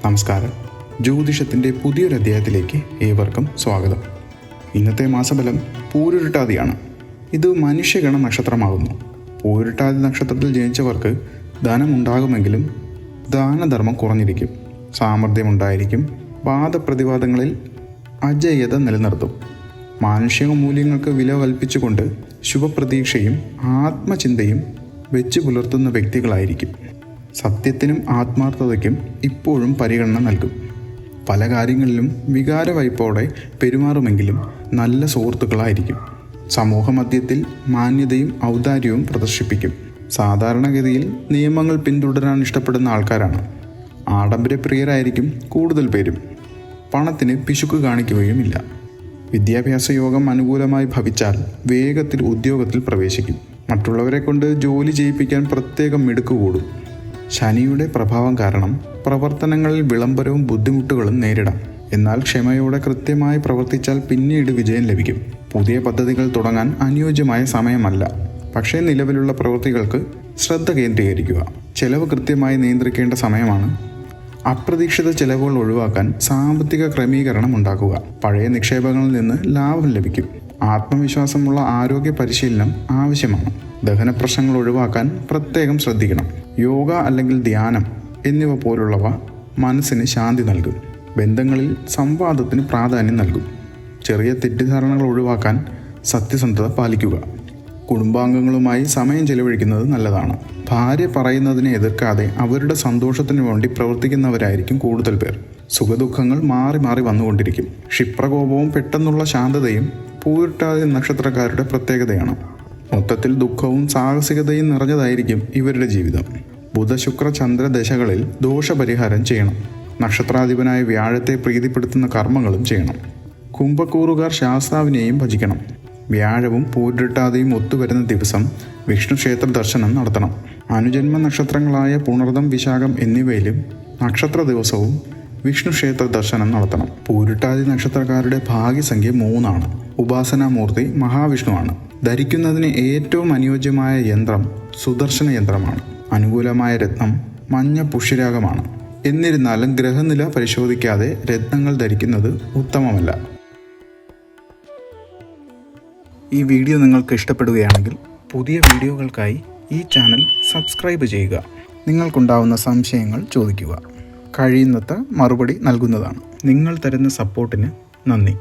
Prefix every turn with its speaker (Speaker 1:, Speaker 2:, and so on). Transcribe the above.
Speaker 1: നമസ്കാരം. ജ്യോതിഷത്തിൻ്റെ പുതിയൊരു അധ്യായത്തിലേക്ക് ഏവർക്കും സ്വാഗതം. ഇന്നത്തെ മാസഫലം പൂരുരുട്ടാതിയാണ്. ഇത് മനുഷ്യഗണ നക്ഷത്രമാകുന്നു. പൂരുരുട്ടാതി നക്ഷത്രത്തിൽ ജനിച്ചവർക്ക് ധനമുണ്ടാകുമെങ്കിലും ദാനധർമ്മം കുറഞ്ഞിരിക്കും. സാമർഥ്യമുണ്ടായിരിക്കും. വാദപ്രതിവാദങ്ങളിൽ അജയ്യത നിലനിർത്തും. മാനുഷിക മൂല്യങ്ങൾക്ക് വില കൽപ്പിച്ചുകൊണ്ട് ശുഭപ്രതീക്ഷയും ആത്മചിന്തയും വെച്ചു പുലർത്തുന്ന വ്യക്തികളായിരിക്കും. സത്യത്തിനും ആത്മാർത്ഥതയ്ക്കും ഇപ്പോഴും പരിഗണന നൽകും. പല കാര്യങ്ങളിലും വികാരവയ്പോടെ പെരുമാറുമെങ്കിലും നല്ല സുഹൃത്തുക്കളായിരിക്കും. സമൂഹമധ്യത്തിൽ മാന്യതയും ഔദാര്യവും പ്രദർശിപ്പിക്കും. സാധാരണഗതിയിൽ നിയമങ്ങൾ പിന്തുടരാൻ ഇഷ്ടപ്പെടുന്ന ആൾക്കാരാണ്. ആഡംബരപ്രിയരായിരിക്കും കൂടുതൽ പേരും. പണത്തിന് പിശുക്ക് കാണിക്കുകയുമില്ല. വിദ്യാഭ്യാസ യോഗം അനുകൂലമായി ഭവിച്ചാൽ വേഗത്തിൽ ഉദ്യോഗത്തിൽ പ്രവേശിക്കും. മറ്റുള്ളവരെ കൊണ്ട് ജോലി ചെയ്യിപ്പിക്കാൻ പ്രത്യേകം മിടുക്ക് കൂടും. ശനിയുടെ പ്രഭാവം കാരണം പ്രവർത്തനങ്ങളിൽ വിളംബരവും ബുദ്ധിമുട്ടുകളും നേരിടാം. എന്നാൽ ക്ഷമയോടെ കൃത്യമായി പ്രവർത്തിച്ചാൽ പിന്നീട് വിജയം ലഭിക്കും. പുതിയ പദ്ധതികൾ തുടങ്ങാൻ അനുയോജ്യമായ സമയമല്ല. പക്ഷേ നിലവിലുള്ള പ്രവൃത്തികൾക്ക് ശ്രദ്ധ കേന്ദ്രീകരിക്കുക. ചെലവ് കൃത്യമായി നിയന്ത്രിക്കേണ്ട സമയമാണ്. അപ്രതീക്ഷിത ചെലവുകൾ ഒഴിവാക്കാൻ സാമ്പത്തിക ക്രമീകരണം ഉണ്ടാക്കുക. പഴയ നിക്ഷേപങ്ങളിൽ നിന്ന് ലാഭം ലഭിക്കും. ആത്മവിശ്വാസമുള്ള ആരോഗ്യ പരിശീലനം ആവശ്യമാണ്. ദഹന പ്രശ്നങ്ങൾ ഒഴിവാക്കാൻ പ്രത്യേകം ശ്രദ്ധിക്കണം. യോഗ അല്ലെങ്കിൽ ധ്യാനം എന്നിവ പോലുള്ളവ മനസ്സിന് ശാന്തി നൽകും. ബന്ധങ്ങളിൽ സംവാദത്തിന് പ്രാധാന്യം നൽകും. ചെറിയ തെറ്റിദ്ധാരണകൾ ഒഴിവാക്കാൻ സത്യസന്ധത പാലിക്കുക. കുടുംബാംഗങ്ങളുമായി സമയം ചെലവഴിക്കുന്നത് നല്ലതാണ്. ഭാര്യ പറയുന്നതിനെ എതിർക്കാതെ അവരുടെ സന്തോഷത്തിന് വേണ്ടി പ്രവർത്തിക്കുന്നവരായിരിക്കും കൂടുതൽ പേർ. സുഖദുഃഖങ്ങൾ മാറി മാറി വന്നുകൊണ്ടിരിക്കും. ക്ഷിപ്രകോപവും പെട്ടെന്നുള്ള ശാന്തതയും പൂരുരുട്ടാതി നക്ഷത്രക്കാരുടെ പ്രത്യേകതയാണ്. മൊത്തത്തിൽ ദുഃഖവും സാഹസികതയും നിറഞ്ഞതായിരിക്കും ഇവരുടെ ജീവിതം. ബുധ-ശുക്ര ചന്ദ്ര ദശകളിൽ ദോഷപരിഹാരം ചെയ്യണം. നക്ഷത്രാധിപനായ വ്യാഴത്തെ പ്രീതിപ്പെടുത്തുന്ന കർമ്മങ്ങളും ചെയ്യണം. കുംഭക്കൂറുകാർ ശാസ്താവിനെയും ഭജിക്കണം. വ്യാഴവും പൂരുരുട്ടാതിയും ഒത്തുവരുന്ന ദിവസം വിഷ്ണു ക്ഷേത്ര ദർശനം നടത്തണം. അനുജന്മ നക്ഷത്രങ്ങളായ പുണർദം, വിശാഖം എന്നിവയിലും നക്ഷത്ര ദിവസവും വിഷ്ണു ക്ഷേത്ര ദർശനം നടത്തണം. പൂരുരുട്ടാതി നക്ഷത്രക്കാരുടെ ഭാഗ്യസംഖ്യ 3 ഉപാസനാമൂർത്തി മഹാവിഷ്ണുവാണ്. ധരിക്കുന്നതിന് ഏറ്റവും അനുയോജ്യമായ യന്ത്രം സുദർശന യന്ത്രമാണ്. അനുകൂലമായ രത്നം മഞ്ഞ പുഷ്യരാഗമാണ്. എന്നിരുന്നാലും ഗ്രഹനില പരിശോധിക്കാതെ രത്നങ്ങൾ ധരിക്കുന്നത് ഉത്തമമല്ല. ഈ വീഡിയോ നിങ്ങൾക്ക് ഇഷ്ടപ്പെടുകയാണെങ്കിൽ പുതിയ വീഡിയോകൾക്കായി ഈ ചാനൽ സബ്സ്ക്രൈബ് ചെയ്യുക. നിങ്ങൾക്കുണ്ടാവുന്ന സംശയങ്ങൾ ചോദിക്കുക. കഴിയുന്നത്ര മറുപടി നൽകുന്നതാണ്. നിങ്ങൾ തരുന്ന സപ്പോർട്ടിന് നന്ദി.